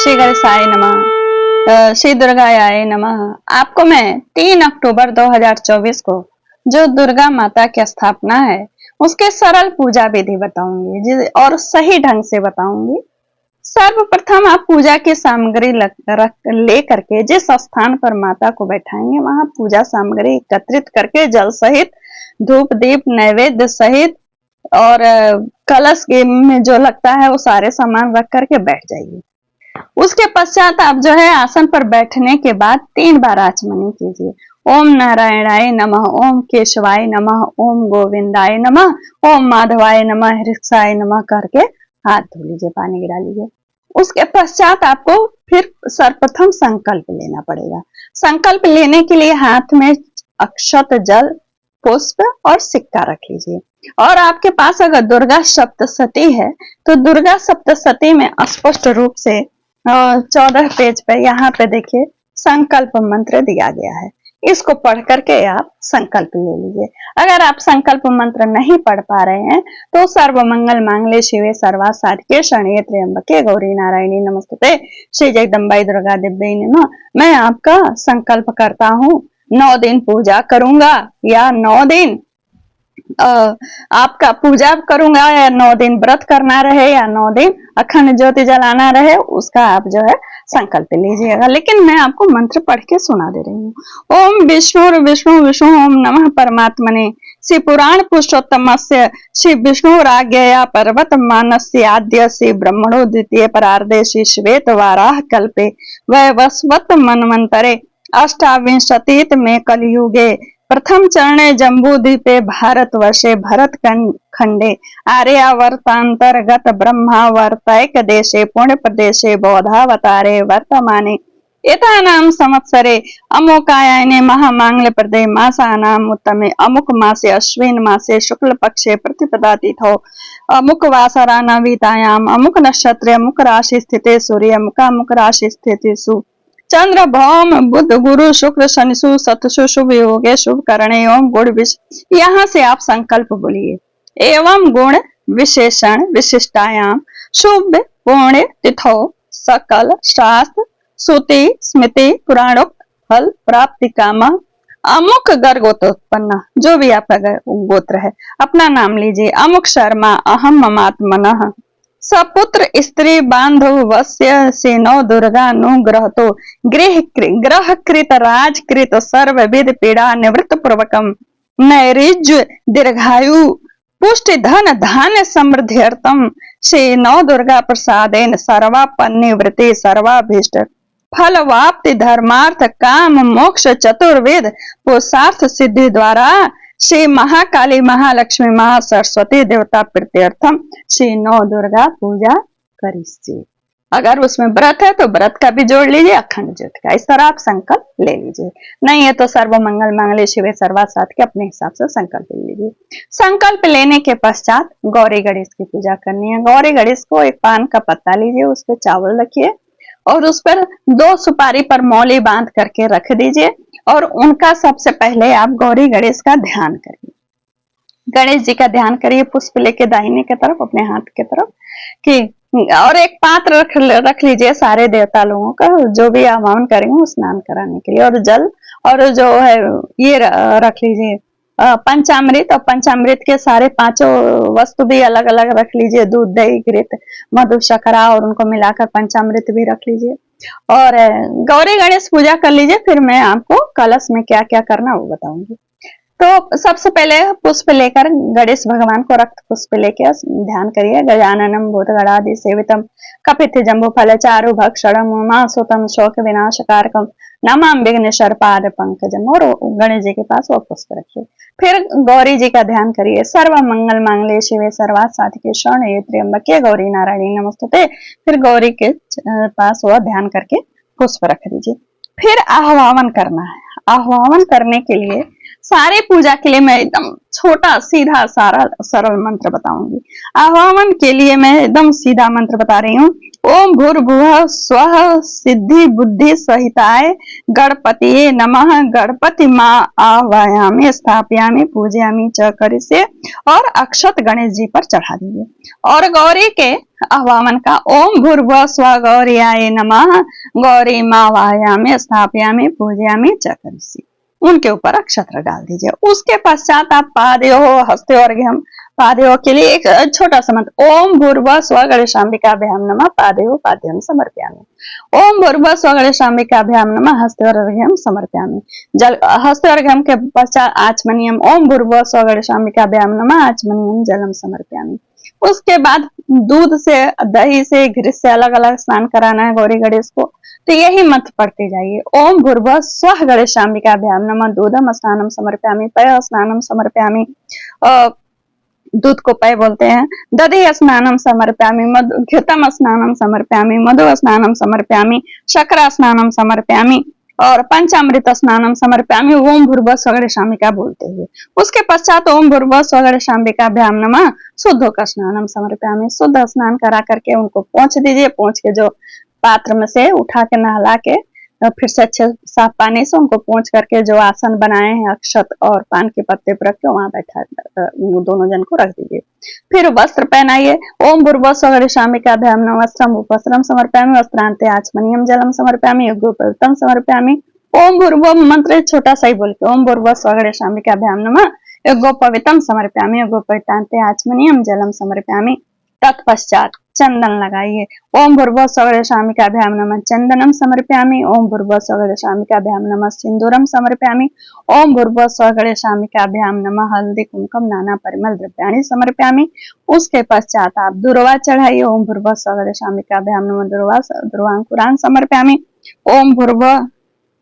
श्री गणेशाय नमः। श्री दुर्गायाय नमः। आपको मैं 3 अक्टूबर 2024 को जो दुर्गा माता की स्थापना है उसके सरल पूजा विधि बताऊंगी और सही ढंग से बताऊंगी। सर्वप्रथम आप पूजा की सामग्री ले करके जिस स्थान पर माता को बैठाएंगे वहां पूजा सामग्री एकत्रित करके जल सहित, धूप दीप नैवेद्य सहित और कलश में जो लगता है वो सारे सामान रख करके बैठ जाइए। उसके पश्चात आप जो है आसन पर बैठने के बाद 3 बार आचमनी कीजिए। ओम नारायणाय नमः, ओम केशवाय नमः, ओम गोविंदाय नमः, ओम माधवाय नमः, हृक्षाय नमः करके हाथ धो लीजिए, पानी गिरा लीजिए। उसके पश्चात आपको फिर सर्वप्रथम संकल्प लेना पड़ेगा। संकल्प लेने के लिए हाथ में अक्षत, जल, पुष्प और सिक्का रख लीजिए। और आपके पास अगर दुर्गा सप्तशती है तो दुर्गा सप्तशती में स्पष्ट रूप से 14 पेज पे यहाँ पे देखिए संकल्प मंत्र दिया गया है। इसको पढ़ करके आप संकल्प ले लीजिए। अगर आप संकल्प मंत्र नहीं पढ़ पा रहे हैं तो सर्व मंगल मांगल्ये शिवे सर्वार्थ साधिके शरण्ये त्र्यंबके गौरी नारायणी नमस्तुते श्री जगदम्बाई दुर्गा दिव्यै नमः। मैं आपका संकल्प करता हूँ 9 दिन पूजा करूंगा या 9 दिन आपका पूजा करूंगा या 9 दिन व्रत करना रहे या 9 दिन अखंड ज्योति जलाना रहे, उसका आप जो है संकल्प लीजिएगा। लेकिन मैं आपको मंत्र पढ़ के सुना दे रही हूँ। ओम विष्णु विष्णु विष्णु ओम नमः परमात्मने श्री पुराण पुरुषोत्तमस्य श्री विष्णुराज्ञया पर्वत मानस्य आद्य श्री ब्रह्मणो द्वितीय परार्धे श्री श्वेत वाराह कल्पे वैवस्वत मनमंतरे अष्टाविंशतित में कलयुगे प्रथम चरणे जम्बूद्वीपे भारतवर्षे भरत खंडे आर्यावर्तांतर्गत ब्रह्मावर्तैक देशे पुण्य प्रदेशे बौद्धावतारे वर्तमाने एतानां संवत्सरे अमुकायाने महामांगल्य प्रदे मासानाम उत्तमे अमुक मासे अश्विन मासे शुक्ल पक्षे प्रतिपदा तिथौ अमुक वासरा नवीतायाम अमुक नक्षत्रे अमुक राशि स्थिते सूर्य अमुक राशि स्थितिषु चंद्र भौम बुध गुरु शुक्र शनिशु सतसु शुभ योगे शुभ करणे ओम गुण विशेष। यहाँ से आप संकल्प बोलिए। एवं गुण विशेषण विशिष्टायाम शुभ पुण्य तिथौ सकल शास्त्र श्रुति स्मृति पुराणोक्त फल प्राप्ति काम अमुक गर्गोत्पन्न, जो भी आपका गोत्र है अपना नाम लीजिए। अमुक शर्मा अहम ममात्मनः सपुत्र स्त्री बांधव वस्य सेनो दुर्गा अनुग्रह तो ग्रह कृत राजकृत सर्वविध पीड़ा निवृत्त पूर्वकम नैरिज्य दीर्घायु पुष्टि धन धान्य समृद्ध्यर्थम श्री नौ दुर्गा प्रसादेन सर्वापन्निवृत्ति सर्वाभीष्ट फलवाप्ति धर्मार्थ काम मोक्ष चतुर्वेद पुरुषार्थ सिद्धि द्वारा श्री महाकाली महालक्ष्मी महासरस्वती देवता प्रीत्यर्थम श्री नौ दुर्गा पूजा करिए। अगर उसमें व्रत है तो व्रत का भी जोड़ लीजिए, अखंड ज्योति का। इस तरह आप संकल्प ले लीजिए। नहीं है तो सर्व मंगल मांगल्ये शिवे सर्वार्थ साधिके के अपने हिसाब से संकल्प ले लीजिए। संकल्प लेने के पश्चात गौरी गणेश की पूजा करनी है। गौरी गणेश को एक पान का पत्ता लीजिए, उस पर चावल रखिए और उस पर 2 सुपारी पर मौली बांध करके रख दीजिए और उनका सबसे पहले आप गौरी गणेश का ध्यान करिए। गणेश जी का ध्यान करिए, पुष्प लेके दाहिने की तरफ अपने हाथ की तरफ कि और एक पात्र रख लीजिए सारे देवता लोगों का, जो भी आह्वान करेंगे स्नान कराने के लिए, और जल और जो है ये रख लीजिए पंचामृत, और पंचामृत के सारे 5 वस्तु भी अलग अलग रख लीजिए। दूध दही घृत मधु शर्करा और उनको मिलाकर पंचामृत भी रख लीजिए और गौरी गणेश पूजा कर लीजिए। फिर मैं आपको कलश में क्या क्या करना वो बताऊंगी। तो सबसे पहले पुष्प लेकर गणेश भगवान को रक्त पुष्प लेकर ध्यान करिए। गजाननम भूतगणादि सेवितम कपित जम्बू फल चारु भक्षणम उमासुतम शोक विनाशकारकम नमाम विघ्नेश्वर पाद पंकजम, और गणेश जी के पास वो पुष्प रखिए। फिर गौरी जी का ध्यान करिए। सर्व मंगल मांगल्ये शिवे सर्वार्थ साधिके शरण्ये त्र्यंबके गौरी नारायणी नमस्तुते। फिर गौरी के पास वह ध्यान करके पुष्प रख दीजिए। फिर आह्वान करना है। आह्वान करने के लिए सारी पूजा के लिए मैं एकदम छोटा सीधा सारा सरल मंत्र बताऊंगी। आह्वान के लिए मैं एकदम सीधा मंत्र बता रही हूँ। ओम भूर्भुवः स्वः सिद्धि बुद्धि सहिताय गणपतिये नमः। गणपति माँ आह्वायामि स्थापयामि पूजयामि च करिष्ये, और अक्षत गणेश जी पर चढ़ा दीजिए। और गौरी के आह्वान का ओम भूर्भुवः स्वः गौरियाय नमः। गौरी माँ आह्वायामि स्थापयामि पूजयामि च करिष्ये, उनके ऊपर अक्षत्र डाल दीजिए। उसके पश्चात आप पादयोः हस्तयोर्घ्यम्, पादयोः के लिए एक छोटा सा मंत्र, ओम भूर्भुवः स्वः गणेशाम्बिकाभ्यां नमः पादयोः पाद्यं समर्पयामि। ओम भूर्भुवः स्वः गणेशाम्बिकाभ्यां नमः हस्तयोर्घ्यं समर्पयामि। जल हस्तयोर्घ्यं के पश्चात आचमनीयम, ओम भूर्भुवः स्वः गणेशाम्बिकाभ्यां नमः आचमनीयम जलम समर्पयामि। उसके बाद दूध से, दही से, घृत से अलग अलग स्नान कराना है गौरी गणेश को। तो यही मंत्र पढ़ते जाइए। ओम भूर्भुवः स्वः गणेशाम्बिकाभ्यां नमः दूधम स्नानम समर्पयामि पय स्नानम समर्पयामि। दूध को पय बोलते हैं। दधि स्नानम समर्पयामि घृतम स्नानम समर्पयामि मधु स्नानम समर्पयामि शर्करा स्नानम समर्पयामि और पंचामृत स्नानम समर्पयामि। ओम भूर्भुवः स्वः गणेशाम्बिका बोलते हुए उसके पश्चात ओम भूर्भुवः स्वः गणेशाम्बिकाभ्यां नमः शुद्धोक स्नानम समर्पयामि। शुद्ध स्नान करा करके उनको पोंछ दीजिए। पोंछ के जो पात्र में से उठा के नहला के फिर से अच्छे साफ पानी से उनको पोंछ करके जो आसन बनाए हैं अक्षत और पान के पत्ते पर रख के वहां बैठा दोनों जन को रख दीजिए। फिर वस्त्र पहनाइए। ओम भूर्भुवः स्वः गणेशाम्बिकाभ्यां नमः वस्त्रम उपस्त्रम समर्पयामि वस्त्रांते आचमनीयम जलम समर्पयामि यज्ञोपवीतम समर्पयामि। ओम भूर्भुवः मंत्र छोटा सा ही बोल के ओम भूर्भुवः स्वः गणेशाम्बिकाभ्यां नमः यज्ञोपवीतम समर्पयामि यज्ञोपवीतांते आचमनीयम जलम समर्पयामि। तत्पश्चात चंदन लगाइए। ओम भूर्भुवः स्वः गणेशाम्बिकाभ्यां नमः चंदनम समर्पयामि। ओम भूर्भुवः स्वः गणेशाम्बिकाभ्यां नमः सिंदूरम समर्पयामि। ओम भूर्भुवः स्वः गणेशाम्बिकाभ्यां नमः हल्दी कुमकुम नाना परिमल द्रव्याणि समर्पयामि। उसके पश्चात आप दुर्वा चढ़ाइए। ओम भूर्भुवः स्वः गणेशाम्बिकाभ्यां नमः दुर्वांकुरान् समर्पयामि। ओम भूर्भुवः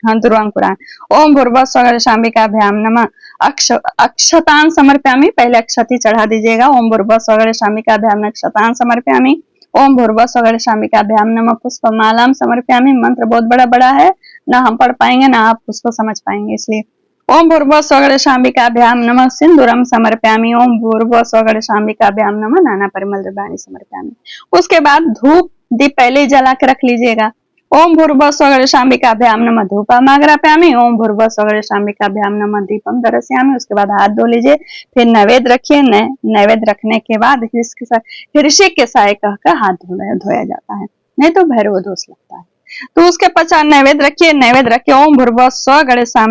दुर्वांकुरान्। ओम भूर्भुवः स्वः गणेशाम्बिकाभ्यां नमः अक्षतान् समर्पयामि। पहले अक्षति चढ़ा दीजिएगा। ओम भूर्भुवः स्वः गणेशाम्बिकाभ्यां नमः अक्षतान् समर्पयामि। ओम भूर्भुवः स्वः गणेशाम्बिकाभ्यां नमः पुष्पमालां समर्पयामि। मंत्र बहुत बड़ा बड़ा है, ना हम पढ़ पाएंगे ना आप उसको समझ पाएंगे, इसलिए ओम भूर्भुवः स्वः गणेशाम्बिकाभ्यां नमः सिंदूरम समर्पयामि। ओम भूर्भुवः स्वः गणेशाम्बिकाभ्यां नमः नाना परिमल द्रव्याणि समर्पयामि। उसके बाद धूप दीप पहले ही जला के रख लीजिएगा। ओम भूर्भुवः स्वः गणेशाम्बिकाभ्यां नमः धूपमाग्रापयामि। ओम भूर्भुवः स्वः गणेशाम्बिकाभ्यां नमः दीपम दर्शयामि। उसके बाद हाथ धो लीजिए। फिर नैवेद्य रखिए। नैवेद्य रखने के बाद ऋषि के साय कहकर हाथ धोया जाता है, नहीं तो भैरव दोष लगता है। तो उसके पश्चात नैवेद्य रखिए। नैवेद्य रखिए। ओम भूर्भुवः स्वः गणेशां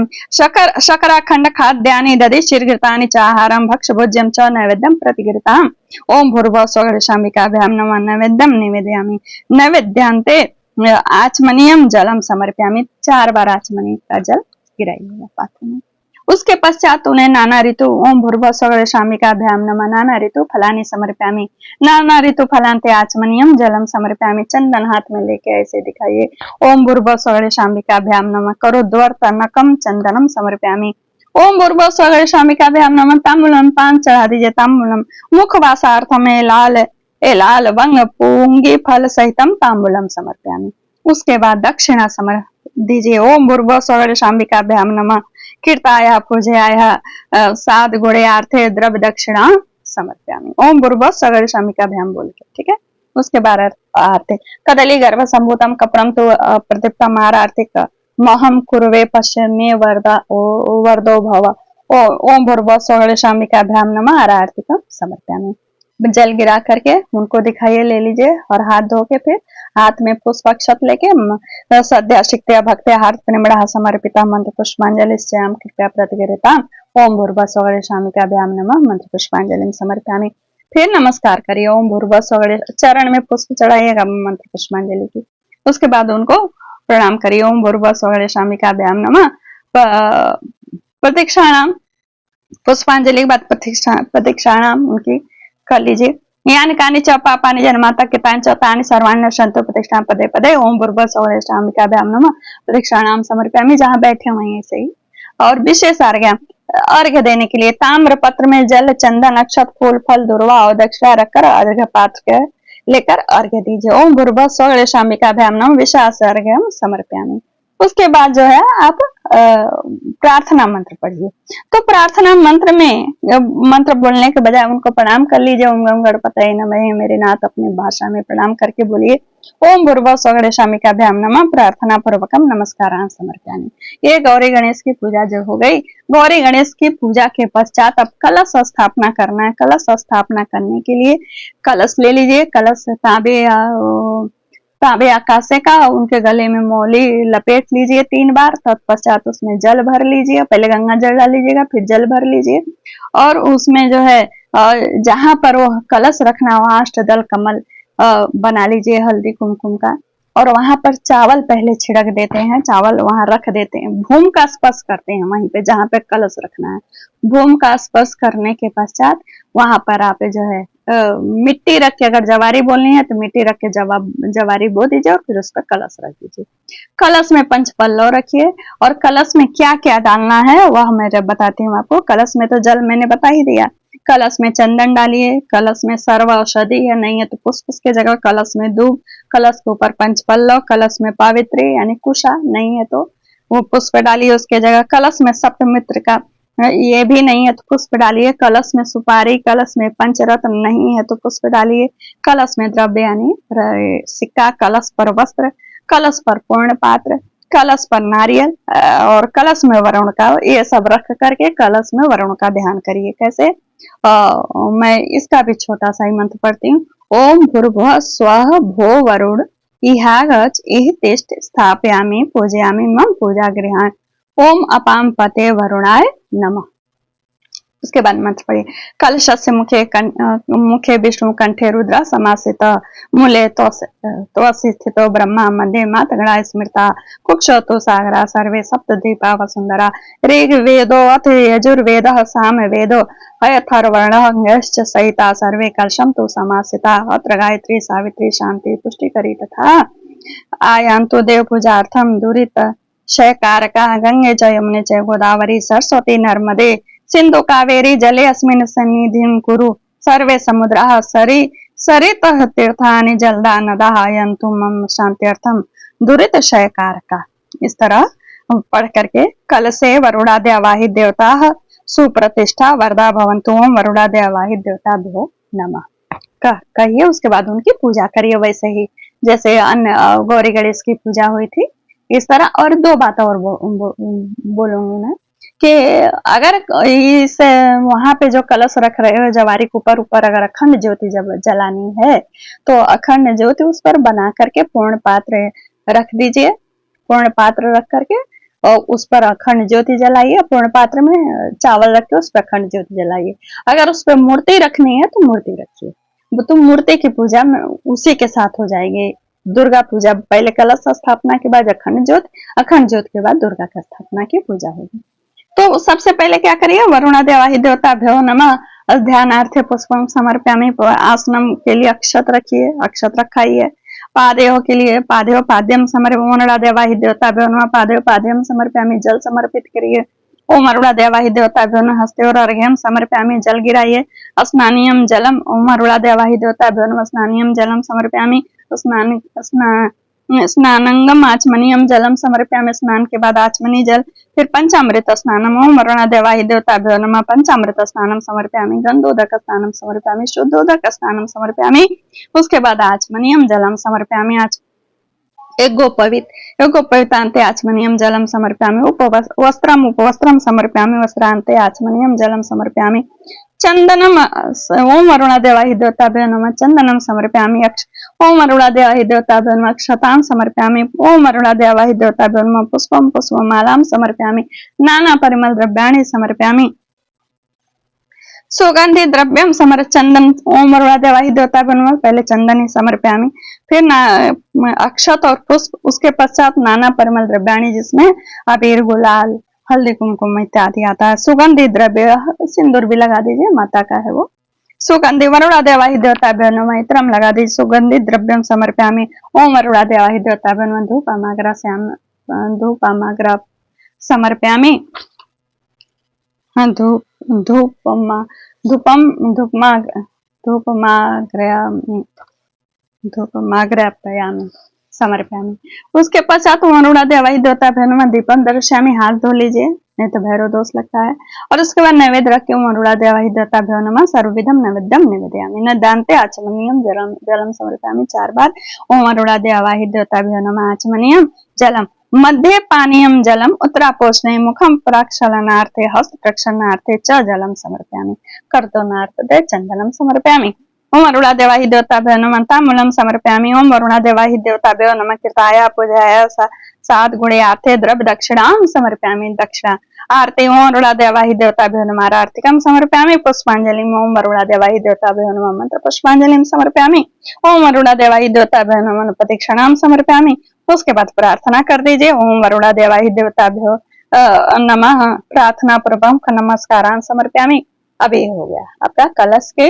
शर्कराखंड खाद्यानि दधि क्षीरघृतानि च आहारं भक्ष्य भोज्यं च नैवेद्यं प्रतिगृहीताम्। ओम भूर्भुवः स्वः गणेशाम्बिकाभ्यां नमः नैवेद्यं निवेदयामि। नैवेद्यान्ते आचमनीयम जलम समर्पयामि। 4 बार आचमनी का जल गिराइएगा पात्र में। उसके पश्चात उन्हें नाना ऋतु ओम भूर्भुवः स्वः गणेशाम्बिकाभ्यां नमः नाना ऋतु फलानि समर्पयामि। नाना ऋतु फलान्ते आचमनीयम जलम समर्पयामि। चंदन हाथ में लेके ऐसे दिखाइए। ओम भूर्भुवः स्वः गणेशाम्बिकाभ्यां नमः करोद्वर्तनकम चंदनम समर्पयामि। ओम भूर्भुवः स्वः गणेशाम्बिकाभ्यां नमः तांबूलम पान चढ़ा दीजिए। तांबूलम मुखवासार्थम लाल वंग पूंगी फल सहितम तांबूलम समर्पयामि। उसके बाद दक्षिणा समर्प दीजिए। ओम भूर्भुवः स्वः गणेशाम्बिकाभ्यां नमः कीर्ताय पूजयाय साध गुणयार्थे द्रव्य दक्षिणा समर्पयामि। ओम भूर्भुवः स्वः गणेशाम्बिकाभ्यां बोल के, ठीक है। उसके बाद आर्थे कदली गर्भ संभूतम कपरम तो प्रदीप्तम आर्थिक महम कुर्वे पश्चिमे वरदो भव। ओम भूर्भुवः स्वः गणेशाम्बिकाभ्यां नमः आर्थिकम समर्पयामि। जल गिरा करके उनको दिखाइए, ले लीजिए और हाथ धो के फिर हाथ में पुष्प अक्षत लेके सद्या शिक्त्या भक्त्या हार्थ निमड़ा समर्पिता मंत्र पुष्पांजलिश्चयाम कृपया प्रतिगृहीताम्। ओम भूर्भुवः स्वः गणेशाम्बिकाभ्यां नमः मंत्र पुष्पांजलिं समर्पयामि। फिर नमस्कार करिए। ओम भूर्भुवः स्वः चरण में पुष्प चढ़ाइएगा मंत्र पुष्पांजलि की। उसके बाद उनको प्रणाम करिए। ओम भूर्भुवः स्वः गणेशाम्बिकाभ्यां नमः प्रतीक्षाणाम पुष्पांजलि के बाद प्रतीक्षाणाम उनकी कर लीजिए। यानि कानि च पापानि जन्माता कृतानि च तानि सर्वाणि नश्यन्तु प्रतिष्ठां पदे पदे। ओम भूर्भुवः स्वः गणेशाम्बिकाभ्यां नमः प्रतीक्षाणाम समर्पयामि। जहाँ बैठे हुए ऐसे ही। और विशेष अर्घ्य देने के लिए ताम्र पत्र में जल चंदन अक्षत फूल फल दुर्वा और दक्षिणा रखकर अर्घ्य पात्र लेकर अर्घ्य दीजिए। ओम भूर्भुवः स्वः गणेशाम्बिकाभ्यां नमः विशास अर्घ्यं समर्पयामि। उसके बाद जो है आप प्रार्थना मंत्र पढ़िए। तो प्रार्थना मंत्र में मंत्र बोलने के बजाय उनको प्रणाम कर लीजिए। ओम गम गणपतये नमः, मेरे नाथ अपनी भाषा में प्रणाम करके बोलिए ओम भूर्भुवः स्वः गणेशाम्बिकाभ्यां नमः, प्रार्थना पूर्वकम नमस्कारान् समर्पयामि। ये गौरी गणेश की पूजा जो हो गई। गौरी गणेश की पूजा के पश्चात अब कलश स्थापना करना है। कलश स्थापना करने के लिए कलश ले लीजिए। कलश तांबे आकाशे का, उनके गले में मौली लपेट लीजिए 3 बार। तत्पश्चात उसमें जल भर लीजिए। पहले गंगा जल डाल लीजिएगा, फिर जल भर लीजिए और उसमें जो है जहां पर वो कलश रखना वहां अष्टदल कमल बना लीजिए हल्दी कुमकुम का, और वहां पर चावल पहले छिड़क देते हैं। चावल वहां रख देते हैं, भूमि का स्पर्श करते हैं वहीं पे जहां पे कलश रखना है। भूमि का स्पर्श करने के पश्चात वहां पर आप जो है मिट्टी रख के, अगर जवारी बोलनी है तो मिट्टी रख के जवारी बो दीजिए और फिर उस पर कलश रख दीजिए। कलश में पंच पल्लव रखिए और कलश में क्या क्या डालना है वह मैं जब बताती हूँ आपको। कलश में तो जल मैंने बता ही दिया। कलश में चंदन डालिए। कलश में सर्व औषधि है, नहीं है तो पुष्प के जगह कलश में दूब। कलश के ऊपर पंच पल्लव। कलश में पावित्री यानी कुशा, नहीं है तो वो पुष्प डालिए उसके जगह। कलश में सप्तमित्र का, ये भी नहीं है तो पुष्प डालिए। कलश में सुपारी। कलश में पंचरत्न, नहीं है तो पुष्प डालिए। कलश में द्रव्य यानी सिक्का। कलश पर वस्त्र। कलश पर पूर्ण पात्र। कलश पर नारियल और कलश में वरुण का, ये सब रख करके कलश में वरुण का ध्यान करिए। कैसे? मैं इसका भी छोटा सा ही मंत्र पढ़ती हूँ। ओम भूर्भुवः स्वः भो वरुण इहागच इह तिष्ठ स्थापयामि पूजयामि मम पूजा गृहान। ओम अपाम पते वरुणाय नमः। उसके बाद मंत्र पढ़िए। कलशस्य मुखे विष्णु कंठे रुद्र समासित मूले त्वसि स्थितो ब्रह्मा मध्ये मातगणा स्मृता कुक्षौ सागरा सर्वे सप्तद्वीपा वसुंधरा। ऋग्वेदो अथ यजुर्वेदः सामवेदो अथर्वणश्च सहिता सर्वे कलशं तु समासिता। अत्र गायत्री सावित्री शांति पुष्टिकरी तथा आयान्तु देव पूजार्थं दुरित क्षयकारका। गंगे च यमुने च गोदावरी सरस्वती नर्मदे सिंधु कावेरी जले अस्मिन् सन्निधिं कुरु। सर्वे समुद्राः सरितः तीर्थानि जलदा नदाः यन्तु मम शांत्यर्थम दुरित क्षयकारका। इस तरह पढ़ करके कलशे वरुणादि अवाहित देवता सुप्रतिष्ठा वरदा भवन्तु। ओम वरुणादि अवाहित देवताभ्यो नमः कहिए। उसके बाद उनकी पूजा करिए वैसे ही जैसे अन्य गौरी गणेश की पूजा हुई थी इस तरह। और 2 बात और बोलूंगी मैं कि अगर इस वहां पे जो कलश रख रहे हो जवारी के ऊपर अगर अखंड ज्योति जब जलानी है तो अखंड ज्योति उस पर बना करके पूर्ण पात्र रख दीजिए। पूर्ण पात्र रख करके और उस पर अखंड ज्योति जलाइए। पूर्ण पात्र में चावल रख के उस पर अखंड ज्योति जलाइए। अगर उस पर मूर्ति रखनी है तो मूर्ति रखिए, तो मूर्ति की पूजा में उसी के साथ हो जाएगी। दुर्गा पूजा पहले कलश स्थापना के बाद अखंड ज्योति के बाद दुर्गा का स्थापना की पूजा होगी। तो सबसे पहले क्या करिए, वरुणादि अवाहित देवताभ्यो नमः ध्यानार्थे पुष्पम समर्पयामि। आसनम के लिए अक्षत रखिए, अक्षत रखाइए। पादेयों के लिए पादेयों पाद्यम समर्पयामि। वरुणादि अवाहित देवताभ्यो नमः पादेयों पाद्यम समर्पयामि। जल समर्पित करिए। ओम वरुणादि अवाहित देवताभ्यो नमः हस्ते अर्घ्यम समर्पयामि। जल गिराइए। स्नानियम जलम। ओम वरुणादि अवाहित देवताभ्यो नमः स्नानियम जलम समर्पयामि। स्नानंगम आचमनीयम जलम समर्पयामि। स्नान के बाद आचमनी जल। फिर पंचामृत स्नानम। ओम वरुणादि अवाहित देवताभ्यो नमः पंचामृत स्नानम समर्पयामि। गंधोदक स्नानम समर्पयामि। शुद्धोदक स्नानम समर्पयामि। उसके बाद आचमनीयम जलम समर्पयामि। एगोपवितान्ते आचमनीयम जलम समर्पयामि। उपवस्त्रम समर्पयामि। वस्त्रान्ते आचमनीयम जलम समर्पयामि। चंदनम। ओम वरुणादि अवाहित देवताभ्यो नमः चंदनम समर्पयामि। ओम वरुणादि अवाहित देवताभ्यो नमः अक्षतां समर्पयामि। ओम वरुणादि अवाहित देवताभ्यो नमः पुष्पम पुष्पमालां समर्पयामि। नाना परिमल द्रव्याणि समर्पयामि। सुगंधि द्रव्यम समर चंदन। ओम वरुणादि अवाहित देवताभ्यो नमः पहले चंदन ही समर्पयामि, फिर अक्षत और पुष्प, उसके पश्चात नाना परिमल द्रव्याणि जिसमें अबीर गुलाल हल्दी कुमकुम इत्यादि आता है। सुगंधि द्रव्य सिंदूर भी लगा दीजिए, माता का है वो। सुगंधि वरुणादि अवाहित देवताभ्यो नमः इत्रम लगा दीजिए। सुगंधि द्रव्यम समर्पयामि। ओम वरुणादि अवाहित देवताभ्यो नमः धूपमाग्रा समर्पयामि। धूपमाग्रयामि समर्पयामि। उसके पश्चात ओम अरुणा देवाहि देवताभ्यो नमः दीपम दर्शयामि, हाथ धो लीजिए नहीं तो भैरव दोष लगता है। और उसके बाद नैवेद्य रख के ओम अरुणा देवाहि देवताभ्यो नमः सर्वविधम नैवेद्यम निवेदयामि, न दान्ते आचमनीयम जलम समर्पयामि 4 बार। ओम अरुणा देवाहि देवताभ्यो नमः आचमनीयम जलम मध्ये पानीयम जलम उत्तरापोषणे मुखम प्रक्षालनार्थे हस्त प्रक्षालनार्थे च जलम समर्पयामि, कर्तनार्थे चंदनम समर्पयामि। ओम अरुणा देवाहि देवताभ्यो नमः ताम्बूलम समर्पयामि। ओम अरुणा देवाहि देवताभ्यो नमः कृताय पूजाय सात गुणे आर्थे द्रव्य दक्षिणाम समर्पयामि, दक्षिणा आरती। ओम अरुणा देवाहि देवताभ्यो नमः आरतिकम समर्पयामि, पुष्पांजलि। ओम अरुणा देवाहि देवताभ्यो नमः मंत्र पुष्पांजलिम समर्पयामि। ओम अरुणा देवाहि देवताभ्यो नमः प्रदक्षिणाम समर्पयामि। उसके बाद प्रार्थना कर दीजिए। ओम अरुणा देवाहि देवताभ्यो नमः प्रार्थना पूर्वक नमस्कारान समर्पयामि। अब ये हो गया आपका कलश के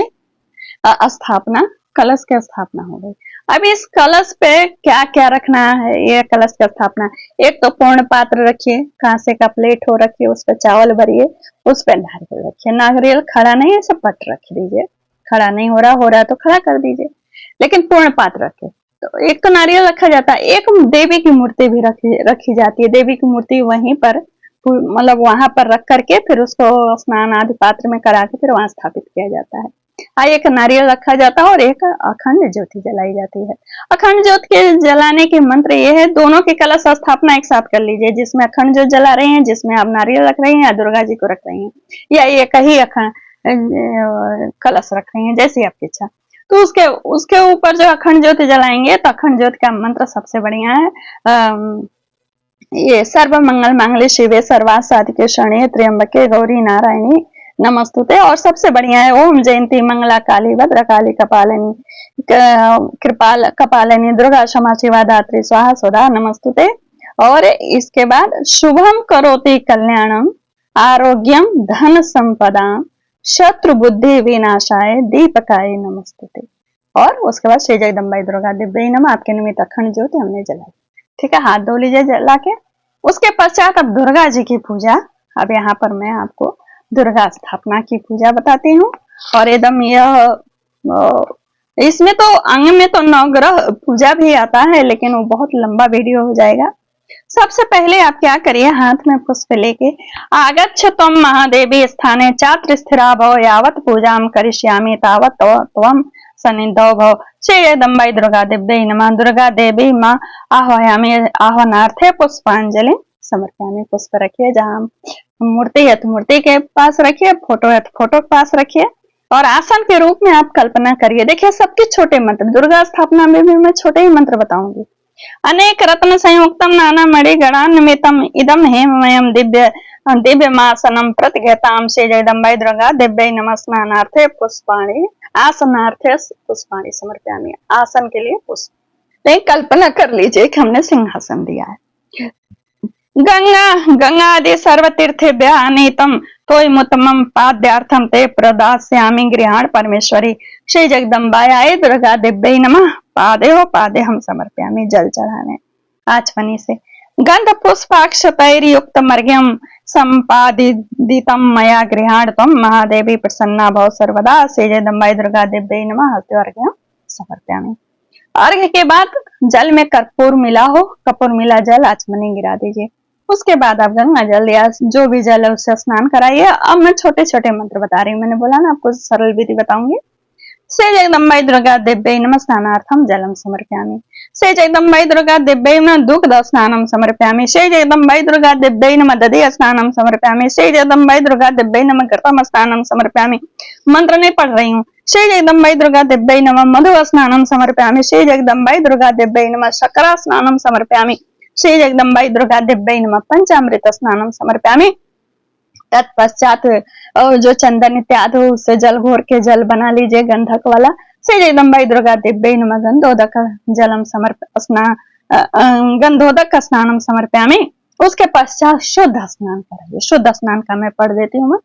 स्थापना, कलश की स्थापना हो गई। अब इस कलश पे क्या क्या रखना है, ये कलश की स्थापना, एक तो पूर्ण पात्र रखिए, कांसे का प्लेट हो रखिए, उस पर चावल भरिए, उस पर नारियल रखिए। नारियल खड़ा नहीं है, सब पट रख दीजिए, खड़ा नहीं हो रहा तो खड़ा कर दीजिए, लेकिन पूर्ण पात्र रखे। तो एक तो नारियल रखा जाता है, एक देवी की मूर्ति भी रखी जाती है। देवी की मूर्ति वहीं पर मतलब वहां पर रख करके फिर उसको स्नान आदि पात्र में करा के फिर वहां स्थापित किया जाता है। एक नारियल रखा जाता है और एक अखंड ज्योति जलाई जाती है। अखंड ज्योति के जलाने के मंत्र ये है, दोनों की कलश स्थापना एक साथ कर लीजिए, जिसमें अखंड ज्योति जला रहे हैं, जिसमें आप नारियल रख रहे हैं या दुर्गा जी को रख रही हैं, या एक ही अखंड कलश रख रही हैं, जैसी आपकी इच्छा। तो उसके ऊपर जो अखंड ज्योति जलाएंगे तो अखंड ज्योति का मंत्र सबसे बढ़िया है ये सर्व मंगल मांगल्ये शिवे सर्वार्थ साधिके शरण्ये त्र्यंबके गौरी नारायणी नमस्तुते। और सबसे बढ़िया है ओम जयंती मंगला काली भद्रकाली कपालिनी कपालिनी दुर्गा क्षमा शिवा धात्री स्वाहा स्वधा नमस्तुते। और इसके बाद शुभम करोति कल्याणम आरोग्यम धन संपदा शत्रु बुद्धि विनाशाय दीपकाय नमस्तुते। और उसके बाद श्री जगदम्बाई दुर्गा दिव्य नमः, आपके निमित्त अखंड ज्योति हमने जलाई। ठीक है, हाथ धो लीजिए जला के। उसके पश्चात अब दुर्गा जी की पूजा। अब यहाँ पर मैं आपको दुर्गा स्थापना की पूजा बताती हूँ। और एकदम यह इसमें तो अंग में तो नवग्रह पूजा भी आता है, लेकिन वो बहुत लंबा वीडियो हो जाएगा। सबसे पहले आप क्या करिए, हाथ में पुष्प लेके आगच्छ त्वं महादेवी स्थाने चात्र स्थिरा भव यावत पूजाम करिष्यामि तावत त्वं सन्निधौ भव। श्री जगदम्बाई दुर्गा देव्यै नमः। दुर्गा देवी मां आह्वयामि, आह्वानार्थे पुष्पांजलि समर्पयामि। पुष्प रखिए, जहां मूर्ति है तो मूर्ति के पास रखिए, फोटो है तो फोटो के पास रखिए। और आसन के रूप में आप कल्पना करिए। देखिए सबके छोटे मंत्र, दुर्गा स्थापना में भी मैं छोटे ही मंत्र बताऊंगी। अनेक रत्न संयुक्तम नाना मणि गणान्वितम इदम हेममयम दिव्यमासनम प्रतिघताम श्री जगदम्बाई दुर्गा दिव्यै नमः। स्नानार्थे पुष्पाणि आसनार्थे पुष्पाणि समर्पयामि। आसन के लिए पुष्प। एक कल्पना कर लीजिए कि हमने सिंहासन दिया है। गंगा आदि सर्वतीर्थेभ्यः आनीतम तोयमुत्तमं पाद्यार्थम ते प्रदास्यामि गृहाण परमेश्वरी। श्री जगदम्बायै दुर्गा दिव्यै नमः। पादे हम समर्पयामि, जल चढ़ाने आचमनी से। गंध पुष्पाक्षतैर्युक्त मर्घ्यम संपादितं मया गृहाण त्वं महादेवी प्रसन्ना भव सर्वदा। श्री जगदम्बाई दुर्गा दिव्यै नमः। हस्ते समर्पयामि। अर्घ्य के बाद जल में कर्पूर मिला हो, कपूर मिला जल आचमनी गिरा दीजिए। उसके बाद आप गंगा जल या जो भी जल है उससे स्नान कराइए। अब मैं छोटे छोटे मंत्र बता रही हूँ, मैंने बोला ना आपको सरल विधि बताऊंगी। श्री जगदम्बाई दुर्गा दिव्यै नमः। स्नानार्थम जलम समर्पयामि। श्री जगदम्बाई दुर्गा दिव्यै नमः। दुग्ध स्नानम समर्पयामि। श्री जगदम्बाई दुर्गा दिव्यै नमः। दधि स्नानम समर्पयामि। श्री जगदम्बाई दुर्गा दिव्यै नमः। घृतम स्नानम समर्पयामि। मंत्र नहीं पढ़ रही हूँ। श्री जगदम्बाई दुर्गा दिव्यै नमः। मधु स्नानम समर्पयामि। श्री जगदम्बाई दुर्गा दिव्यै नमः। शर्करा स्नानम समर्पयामि। श्री जगदम्बाई दुर्गा दिव्यै नमः। पंचामृत स्नानम समर्पयामि। तत्पश्चात जो चंदन इत्यादि उससे जल घोर के जल बना लीजिए गंधक वाला। श्री जगदम्बाई दुर्गा दिव्यै नमः। गंधोदक जलम गंधोदक स्नानम समर्पयामि। उसके पश्चात शुद्ध स्नान कराइए। शुद्ध स्नान का मैं पढ़ देती हूँ।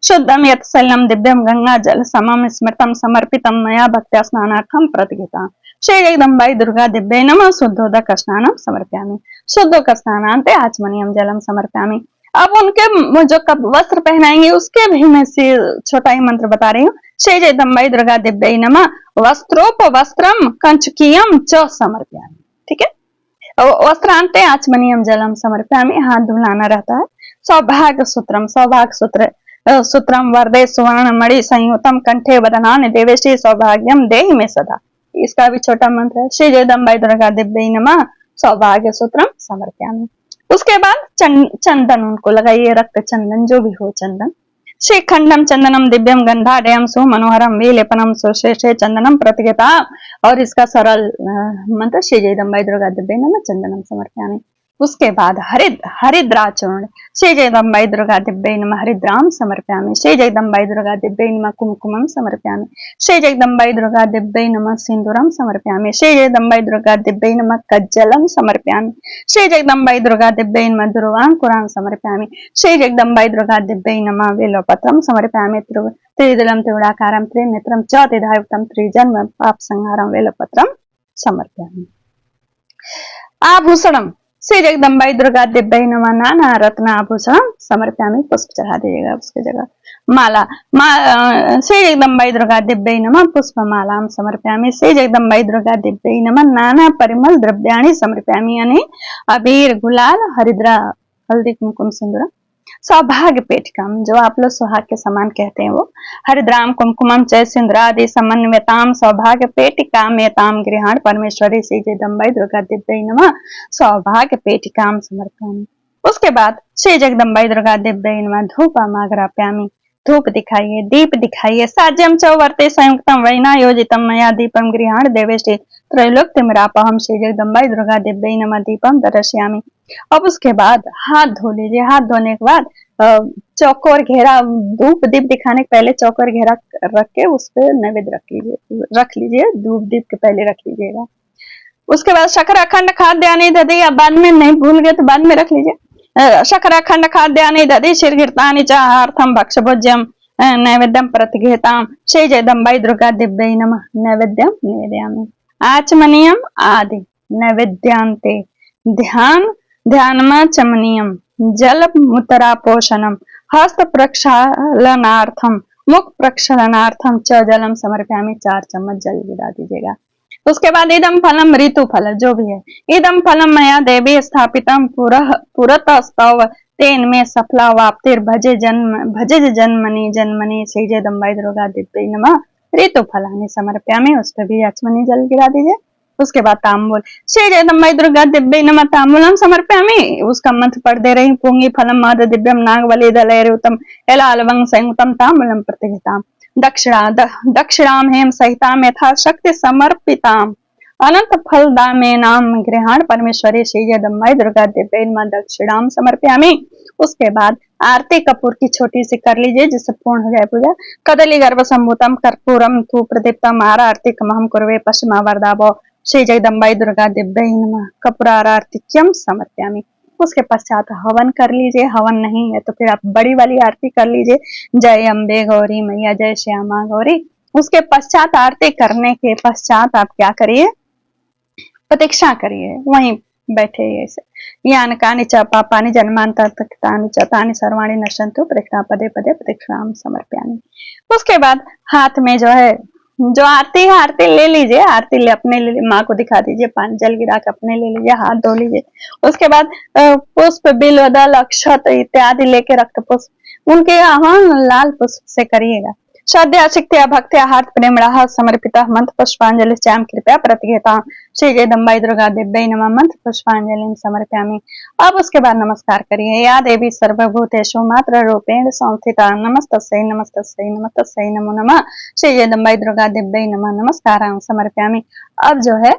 शुद्धम यत् शैलम दिव्यम गंगा जल समम स्मृतम समर्पितम मया भक्त्या स्नानार्थम प्रतिघता। श्री जगदम्बाई दुर्गा दिव्यै नमः। शुद्धोदक स्नानम समर्पयामि। शुद्धोदक स्नानान्ते आचमनीयम जलम समर्पयामि। अब उनके जो वस्त्र पहनाएंगे उसके भी मैं छोटा ही मंत्र बता रही हूँ। श्री जगदम्बाई दुर्गा दिव्यै नमः। वस्त्रोप वस्त्रम कंचुकीयम च समर्पयामि। ठीक है, वस्त्रांते आचमनीयम जलम समर्पयामि, हाथ धुलाना रहता है। सौभाग्य सूत्रम, सौभाग्य सूत्र सूत्रम वरदे सुवर्ण मणि संयुतम कंठे वदनानि देवेशी सौभाग्यम देहि में सदा। इसका भी छोटा मंत्र है। श्री जगदम्बाई दुर्गा दिव्यै नमः सौभाग्य सूत्रम समर्पयामि। उसके बाद चंदन उनको लगाइए, रक्त चंदन जो भी हो चंदन। श्रीखंडम चंदनम दिव्यम गंधाढ्यम सुमनोहरम विलेपनम सुश्रेष्ठे चंदनम प्रतिगता। और इसका सरल मंत्र श्री जगदम्बाई दुर्गा दिव्यै नमः चंदनम समर्पयामि। उसके बाद हरिद्राचूर्ण, श्री जगदम्बाई दुर्गा दिव्यै नमः हरिद्राम समर्पयामि। श्री जगदम्बाई दुर्गा दिव्यै नमः कुमकुमम समर्पयामि। श्री जगदम्बाई दुर्गा दिव्यै नमः सिंदूरम समर्पयामि। श्री जगदम्बाई दुर्गा दिव्यै नमः कज्जलम समर्पयामि। श्री जगदम्बाई दुर्गा दिव्यै नमः दुर्वांकुरां समर्पयामि। श्री जगदम्बाई दुर्गा दिव्यै नमः बेलपत्रम समर्पयामि। त्रिदलम त्रिगुणाकारं त्रिनेत्रम च त्रिधायुक्तम त्रिजन्म पाप संहारम बेलपत्रम समर्पयामि। आभूषणम, श्री जगदम्बाई दुर्गा दिव्यै नमः नाना रत्न आभूषण समर्पयामि। पुष्प चढ़ा दीजिएगा उसकी जगह। माला श्री जगदम्बाई दुर्गा दिव्यै नमः पुष्पमालां समर्पयामि। श्री जगदम्बाई दुर्गा दिव्यै नमः नाना परिमल द्रव्याणि समर्पयामि, यानी अबीर गुलाल हरिद्रा हल्दी कुमकुम सिंदूर। सौभाग्य पेटिकाम, जो आप लोग सुहाग के समान कहते हैं वो। हरिद्राम कुमकुमम चय सिंदूरादि समन्विताम सौभाग्य पेटिकाम एताम गृहाण परमेश्वरी श्री जगदम्बाई दुर्गा दिव्यै नमः सौभाग्य पेटिकाम समर्पयामि। उसके बाद श्री जगदम्बाई दुर्गा दिव्यै नमः धूपमाग्रापयामि। धूप दिखाइए, दीप दिखाइए। साज्यम चौवर्ते संयुक्तम वैना योजितम मया दीपम गृहाण देवेष्टि त्रैलोक्यमिरापहम श्री जगदम्बाई दुर्गा दिव्यै नमः दीपम दर्शयामि। अब उसके बाद हाथ धो लीजिए। हाथ धोने के बाद चौकोर घेरा, धूप दीप दिखाने के पहले चौकोर घेरा रख के उस पर नैवेद्य रख लीजिए। धूप दीप के पहले रख लीजिएगा। उसके बाद शक्राखंड खाद्यानि दधि, या बाद में नहीं भूल गए तो बाद में रख लीजिए। शक्राखंड खाद्यानि दधि शिरघृतानि च आहार्थम भक्षभोज्यम नैवेद्यम प्रतिघेताम श्री जगदम्बाई दुर्गा दिव्यै नमः नैवेद्यम निवेदयामि। आचमनीयम आदि नैवेद्यांते ध्यानमाचमनीयम जल मुतरापोषणम हस्त प्रक्षालनार्थम मुख प्रक्षालनार्थम च जलम समर्पयामि। 4 चम्मच जल गिरा दीजिएगा। उसके बाद इदम फलम ऋतु फल जो भी है, इदम फलम मया देवी स्थापितम पुरतस्तव तेन में सफला वाप्तिर भजे जन्मनि जन्मनि श्री जगदम्बाई दुर्गा दिव्यै नमः ऋतु फलानि समर्पयामि। उस पर भी आचमनी जल गिरा दीजिए। उसके बाद तांबूल, श्री जगदम्बाई दुर्गा दिव्यै नमः तांबूलम समर्पयामि। उसका मंत्र पढ़ दे रही। पुंगी फलम मद दिव्यम नागवली दलैरुतम एलालवंग संयुतम तांबूलम प्रतिहिताम दक्षिणाम हेम सहिताम यथा शक्ति समर्पिताम अनंत फल दामे नाम गृहाण परमेश्वरी श्री जगदम्बाई दुर्गा दिव्यै नमः दक्षिणाम समर्पयामि। उसके बाद आरती कपूर की छोटी सी कर लीजिए जिससे पूर्ण हो जाए पूजा। कदली गर्भ संभूतम कर्पूरम धूप प्रदीप्तम आरती कमहम कुर्वे पश्चिमा वरदाभो श्री जगदम्बाई दुर्गा दिव्यै नमः कपूरारार्तिक्यम समर्पयामि। उसके पश्चात हवन कर लीजिए। हवन नहीं है तो फिर आप बड़ी वाली आरती कर लीजिए, जय अम्बे गौरी मैया जय श्यामा गौरी। उसके पश्चात आरती करने के पश्चात आप क्या करिए, प्रतीक्षा करिए, वहीं बैठे ऐसे। यान कानि च पापानि जन्मांतरतानि च तानि सर्वाणि नश्यन्तु प्रतीक्षा पदे पदे प्रतीक्षाम समर्पयामि। उसके बाद हाथ में जो है जो आरती है आरती ले लीजिए। आरती ले अपने ले माँ को दिखा दीजिए। पानी जल गिरा के अपने ले लीजिए, हाथ धो लीजिए। उसके बाद पुष्प बिल्व दल अक्षत इत्यादि लेके रक्त पुष्प उनके आह्वान लाल पुष्प से करिएगा। श्रद्धा शिक्त्या भक्त्या हार्थ प्रेमणः समर्पितः मंत्र पुष्पांजलि चाम कृपया प्रतिघेता श्री जगदम्बाई दुर्गा दिव्यै नमः मंत्र पुष्पांजलि समर्पयामि। अब उसके बाद नमस्कार करिए। या देवी सर्वभूतेषु मात्र रूपेण संस्थिता नमस्तस्यै नमस्तस्यै नमस्तस्यै नमो नमः श्री जगदम्बाई दुर्गा दिव्यै नमः नमस्कारां समर्पयामि। अब जो है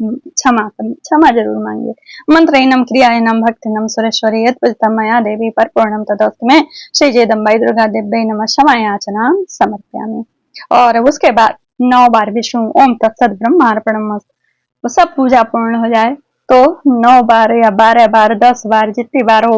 क्षमा जरूर मांगिए। मंत्रहीनम क्रियाहीनम भक्तिनम सुरेश्वरी यत्पूजितं मया देवी परपूर्णम तदस्तु में श्री जगदम्बाई दुर्गा दिव्यै नमः क्षमायाचना समर्पयामि। और उसके बाद 9 बार विष्णु ओम तत्सत ब्रह्मार्पणमस्तु सब पूजा पूर्ण हो जाए तो 9 बार या 12 बार 10 बार जितनी बार हो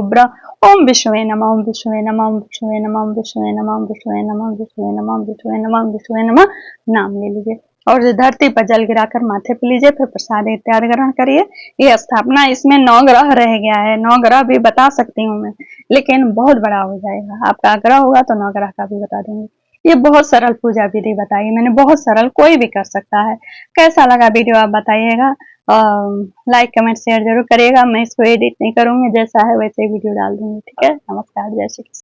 ओम विष्णुवे नमः ओम विष्णुवे नमः ओम विष्णुवे नमः ओम विष्णुवे नमः ओम विष्णुवे नमः ओम विष्णुवे नमः ओम विष्णुवे नमः ओम विष्णुवे नमः नाम ले लीजिए और धरती पर जल गिराकर माथे पे लीजिए। फिर प्रसाद इत्यादि ग्रहण करिए। ये स्थापना इसमें 9 ग्रह रह गया है। 9 ग्रह भी बता सकती हूँ मैं, लेकिन बहुत बड़ा हो जाएगा। आपका आग्रह होगा तो 9 ग्रह का भी बता देंगे। ये बहुत सरल पूजा विधि बताई मैंने, बहुत सरल, कोई भी कर सकता है। कैसा लगा वीडियो आप बताइएगा लाइक कमेंट शेयर जरूर करिएगा। मैं इसको एडिट नहीं करूंगी, जैसा है वैसे ही वीडियो डाल दूंगी। ठीक है, नमस्कार, जय श्री कृष्ण।